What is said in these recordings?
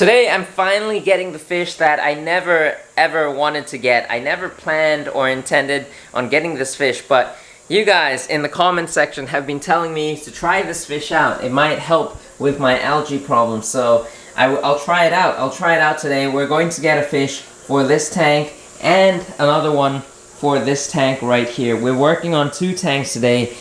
Today I'm finally getting the fish that I never ever wanted to get. I never planned or intended on getting this fish, but you guys in the comment section have been telling me to try this fish out. It might help with my algae problem, so I'll try it out. I'll try it out today. We're going to get a fish for this tank and another one for this tank right here. We're working on 2 tanks today.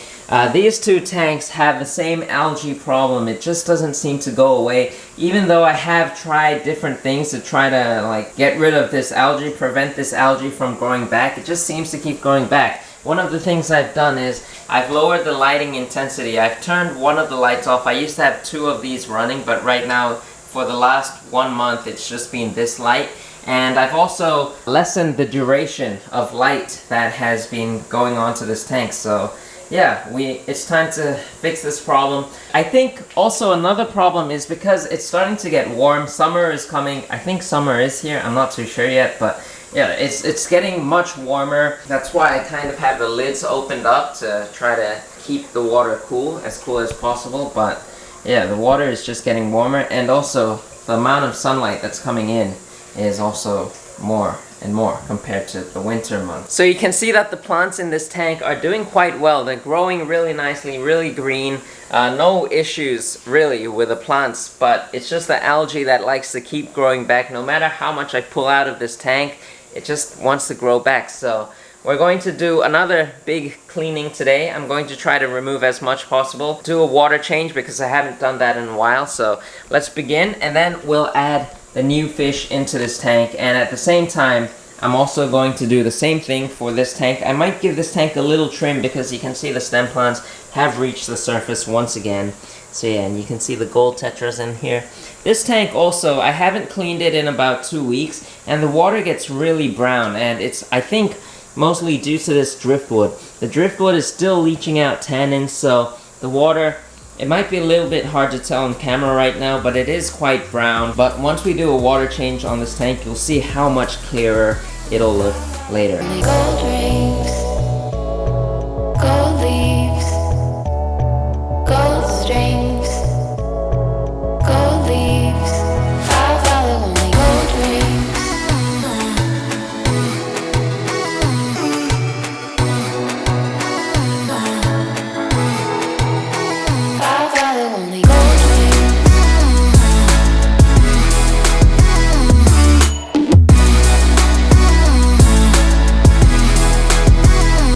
These 2 tanks have the same algae problem. It just doesn't seem to go away. Even though I have tried different things to try to get rid of this algae, prevent this algae from growing back, it just seems to keep growing back. One of the things I've done is I've lowered the lighting intensity. I've turned one of the lights off. I used to have 2 of these running, but right now for the last 1 month it's just been this light. And I've also lessened the duration of light that has been going on to this tank. So yeah, it's time to fix this problem. I think also another problem is because it's starting to get warm. Summer is coming. I think summer is here. I'm not too sure yet, but yeah, it's getting much warmer. That's why I kind of have the lids opened up to try to keep the water cool as possible. But yeah, the water is just getting warmer, and also the amount of sunlight that's coming in is also more and more compared to the winter months. So you can see that the plants in this tank are doing quite well. They're growing really nicely, really green. No issues really with the plants, but it's just the algae that likes to keep growing back. No matter how much I pull out of this tank, it just wants to grow back. So we're going to do another big cleaning today. I'm going to try to remove as much possible. Do a water change because I haven't done that in a while. So let's begin, and then we'll add the new fish into this tank. And at the same time, I'm also going to do the same thing for this tank. I might give this tank a little trim because you can see the stem plants have reached the surface once again. So yeah, and you can see the gold tetras in here. This tank also, I haven't cleaned it in about 2 weeks, and the water gets really brown, and it's, I think, mostly due to this driftwood. The driftwood is still leaching out tannins, so the water, it might be a little bit hard to tell on camera right now, but it is quite brown. But once we do a water change on this tank, you'll see how much clearer it'll look later. Gold rings, gold leaves, gold strings, gold leaves. I follow only gold rings. I follow only gold rings.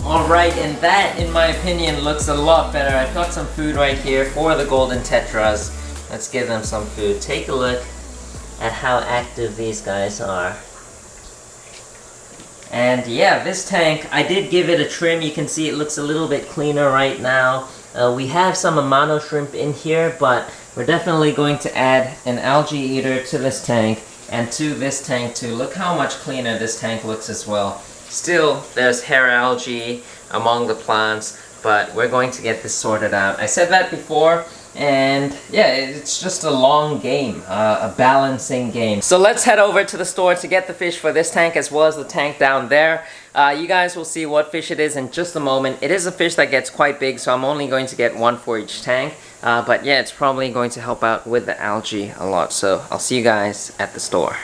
Alright, and that, in my opinion, looks a lot better. I've got some food right here for the golden tetras. Let's give them some food. Take a look at how active these guys are. And yeah, this tank, I did give it a trim. You can see it looks a little bit cleaner right now. We have some Amano shrimp in here, but we're definitely going to add an algae eater to this tank and to this tank too. Look how much cleaner this tank looks as well. Still, there's hair algae among the plants, but we're going to get this sorted out. I said that before, and yeah, it's just a long game, a balancing game. So let's head over to the store to get the fish for this tank as well as the tank down there. You guys will see what fish it is in just a moment. It is a fish that gets quite big, so I'm only going to get 1 for each tank. But yeah, it's probably going to help out with the algae a lot. So I'll see you guys at the store.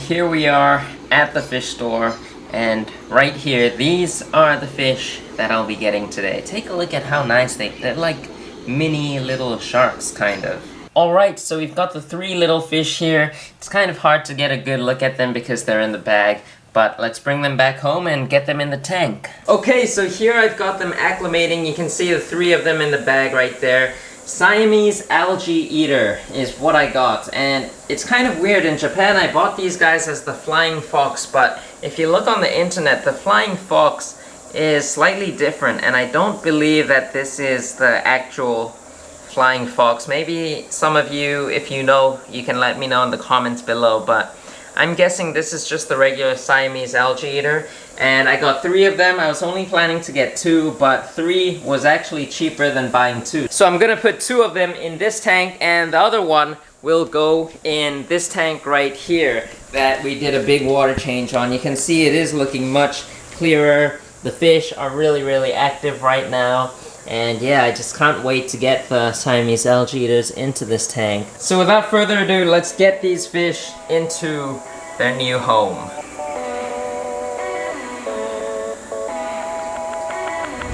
Here we are at the fish store. And right here, these are the fish that I'll be getting today. Take a look at how nice they're like mini little sharks, kind of. Alright, so we've got the 3 little fish here. It's kind of hard to get a good look at them because they're in the bag, but let's bring them back home and get them in the tank. Okay, so here I've got them acclimating. You can see the 3 of them in the bag right there. Siamese Algae Eater is what I got, and it's kind of weird. In Japan I bought these guys as the flying fox, but if you look on the internet, the flying fox is slightly different, and I don't believe that this is the actual flying fox. Maybe some of you, if you know, you can let me know in the comments below, but I'm guessing this is just the regular Siamese Algae Eater. And I got 3 of them. I was only planning to get 2, but 3 was actually cheaper than buying 2. So I'm gonna put 2 of them in this tank, and the other one will go in this tank right here that we did a big water change on. You can see it is looking much clearer. The fish are really active right now. And yeah, I just can't wait to get the Siamese algae eaters into this tank. So without further ado, let's get these fish into their new home.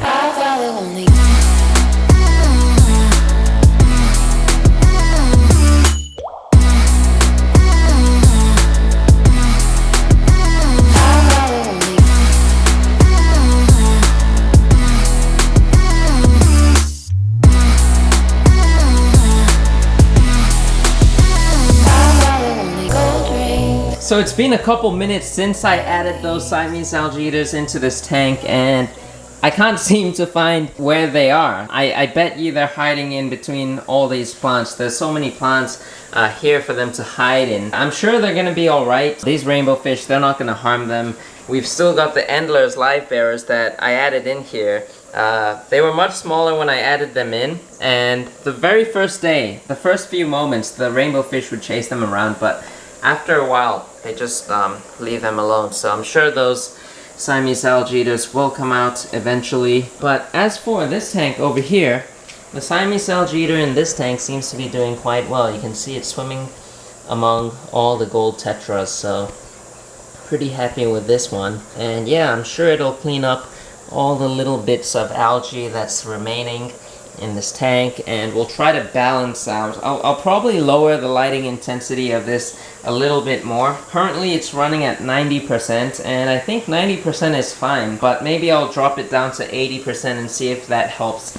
I follow only. So it's been a couple minutes since I added those Siamese algae eaters into this tank, and I can't seem to find where they are. I bet you they're hiding in between all these plants. There's so many plants here for them to hide in. I'm sure they're gonna be alright. These rainbow fish, they're not gonna harm them. We've still got the Endler's live bearers that I added in here. They were much smaller when I added them in, and the very first day, the first few moments, the rainbow fish would chase them around, but after a while, they just leave them alone. So I'm sure those Siamese algae eaters will come out eventually. But as for this tank over here, the Siamese algae eater in this tank seems to be doing quite well. You can see it swimming among all the gold tetras, so pretty happy with this one. And yeah, I'm sure it'll clean up all the little bits of algae that's remaining in this tank, and we'll try to balance out. I'll probably lower the lighting intensity of this a little bit more. Currently it's running at 90%, and I think 90% is fine, but maybe I'll drop it down to 80% and see if that helps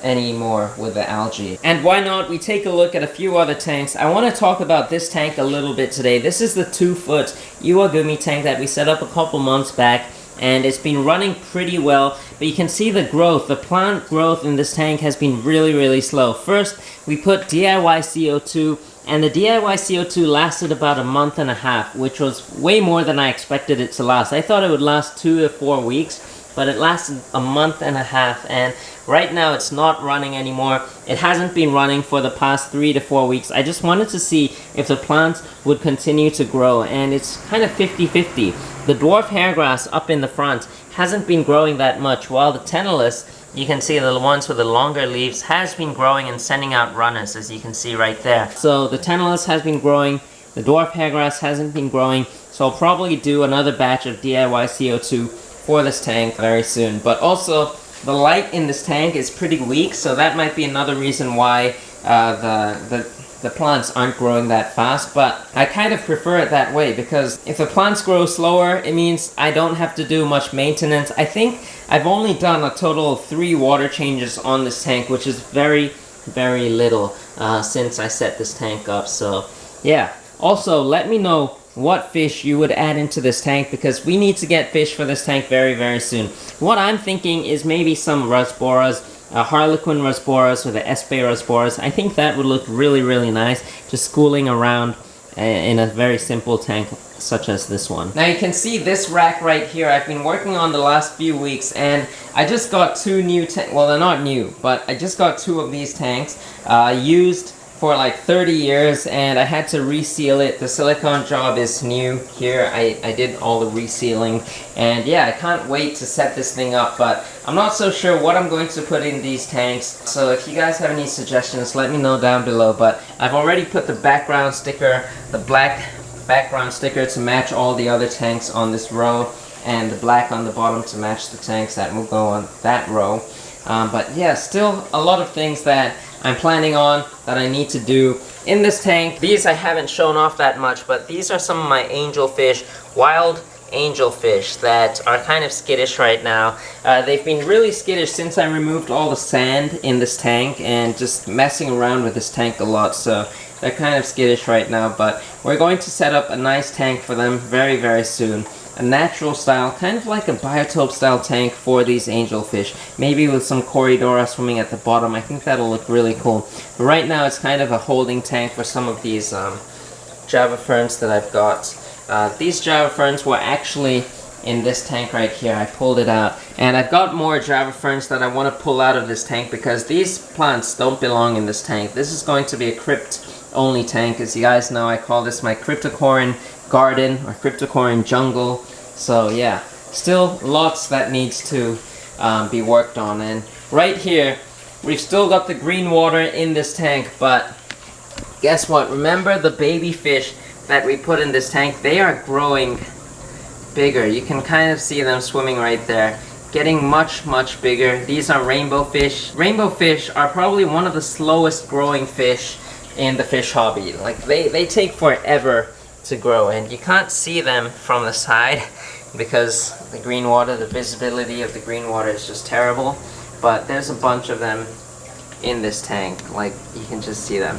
any more with the algae. And why not, we take a look at a few other tanks. I want to talk about this tank a little bit today. This is the 2-foot 𝗲𝘂𝘀𝗶𝗲𝘀 tank that we set up a couple months back, and it's been running pretty well, but you can see the growth, the plant growth in this tank has been really slow. First, we put 𝗲𝘂𝘂𝘀𝗀, and the 𝗲𝘂𝘂𝘀 lasted about a month and a half, which was way more than I expected it to last. I thought it would last 2 to 4 weeks, but it lasted a month and a half, and right now it's not running anymore. It hasn't been running for the past 3 to 4 weeks. I just wanted to see if the plants would continue to grow, and it's kind of 50-50. The dwarf hairgrass up in the front hasn't been growing that much, while the 𝗲𝘃𝑗𝑛𝑛𝑒𝑙𝑎s, you can see the ones with the longer leaves, has been growing and sending out runners, as you can see right there. So the 𝗃𝑗𝑛𝑛𝑒𝑙𝑎s has been growing, the dwarf hairgrass hasn't been growing, so I'll probably do another batch of 𝗲𝘂𝘂𝘂𝘀 for this tank very soon. But also, the light in this tank is pretty weak, so that might be another reason why the plants aren't growing that fast, but I kind of prefer it that way, because if the plants grow slower, it means I don't have to do much maintenance. I think I've only done a total of 3 water changes on this tank, which is very little since I set this tank up. So yeah, also let me know what fish you would add into this tank, because we need to get fish for this tank very soon. What I'm thinking is maybe some rasboras, Harlequin rasboras or the 𝗶𝘂𝑃 rasboras. I think that would look really nice, just schooling around in a very simple tank such as this one. Now you can see this rack right here, I've been working on the last few weeks, and I just got 2 new tanks. Well, they're not new, but I just got 2 of these tanks used for like 30 years, and I had to reseal it. The silicone job is new here. I did all the resealing, and yeah, I can't wait to set this thing up, but I'm not so sure what I'm going to put in these tanks. So if you guys have any suggestions, let me know down below. But I've already put the background sticker, the black background sticker to match all the other tanks on this row, and the black on the bottom to match the tanks that will go on that row. But yeah, still a lot of things that I'm planning on that I need to do in this tank. These I haven't shown off that much, but these are some of my angelfish, wild angelfish that are kind of skittish right now. They've been really skittish since I removed all the sand in this tank and just messing around with this tank a lot, so they're kind of skittish right now, but we're going to set up a nice tank for them very soon. A natural style, kind of like a biotope style tank for these angelfish. Maybe with some Corydoras swimming at the bottom. I think that'll look really cool. But right now it's kind of a holding tank for some of these Java ferns that I've got. These Java ferns were actually in this tank right here. I pulled it out. And I've got more Java ferns that I want to pull out of this tank, because these plants don't belong in this tank. This is going to be a crypt only tank. As you guys know, I call this my cryptocorin garden or cryptocorin jungle. So yeah, still lots that needs to be worked on, and right here, we've still got the green water in this tank, but guess what? Remember the baby fish that we put in this tank? They are growing bigger. You can kind of see them swimming right there, getting much bigger. These are rainbow fish. Rainbow fish are probably one of the slowest growing fish in the fish hobby. Like they take forever to grow, and you can't see them from the side because the green water, the visibility of the green water is just terrible. But there's a bunch of them in this tank. Like, you can just see them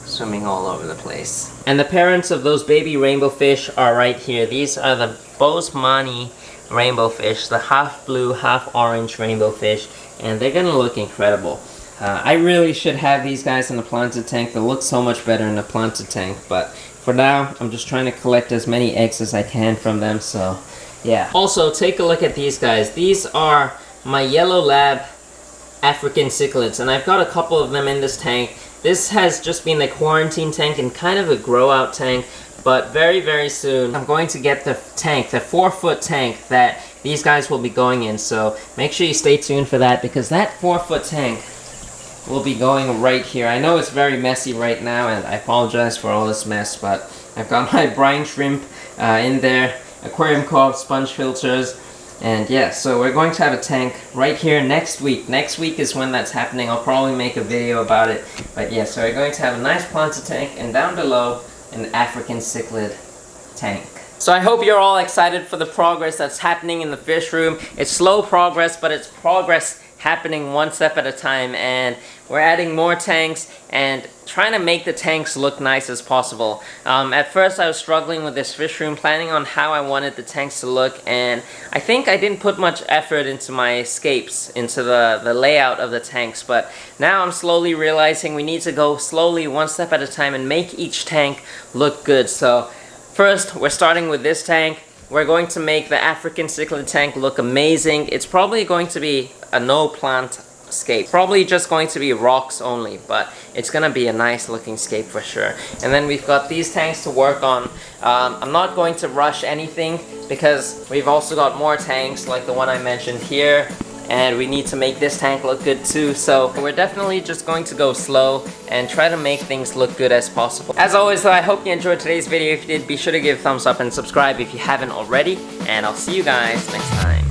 swimming all over the place. And the parents of those baby rainbow fish are right here. These are the 𝗲𝘂𝘀𝗶𝗲𝘀𝘀 rainbow fish, the half blue, half orange rainbow fish, and they're gonna look incredible. I really should have these guys in a planted tank. They'll look so much better in a planted tank, but for now, I'm just trying to collect as many eggs as I can from them, so yeah. Also, take a look at these guys. These are my yellow lab African cichlids, and I've got a couple of them in this tank. This has just been the quarantine tank and kind of a grow out tank, but very soon I'm going to get the tank, the 4-foot tank that these guys will be going in, so make sure you stay tuned for that, because that 4-foot tank will be going right here. I know it's very messy right now, and I apologize for all this mess, but I've got my brine shrimp in there, 𝗯𝘂𝘀𝗶𝗲𝘀 sponge filters, and yeah, so we're going to have a tank right here next week. Next week is when that's happening. I'll probably make a video about it, but yeah, so we're going to have a nice planted tank, and down below an African cichlid tank. So I hope you're all excited for the progress that's happening in the fish room. It's slow progress, but it's progress happening one step at a time, and we're adding more tanks and trying to make the tanks look nice as possible. At first I was struggling with this fish room, planning on how I wanted the tanks to look, and I think I didn't put much effort into my escapes, into the layout of the tanks, but now I'm slowly realizing we need to go slowly one step at a time and make each tank look good. So first, we're starting with this tank. We're going to make the African cichlid tank look amazing. It's probably going to be a no plant scape. Probably just going to be rocks only, but it's gonna be a nice looking scape for sure. And then we've got these tanks to work on. I'm not going to rush anything because we've also got more tanks like the one I mentioned here, and we need to make this tank look good too, so we're definitely just going to go slow and try to make things look good as possible. As always though, I hope you enjoyed today's video. If you did, be sure to give a thumbs up and subscribe if you haven't already, and I'll see you guys next time.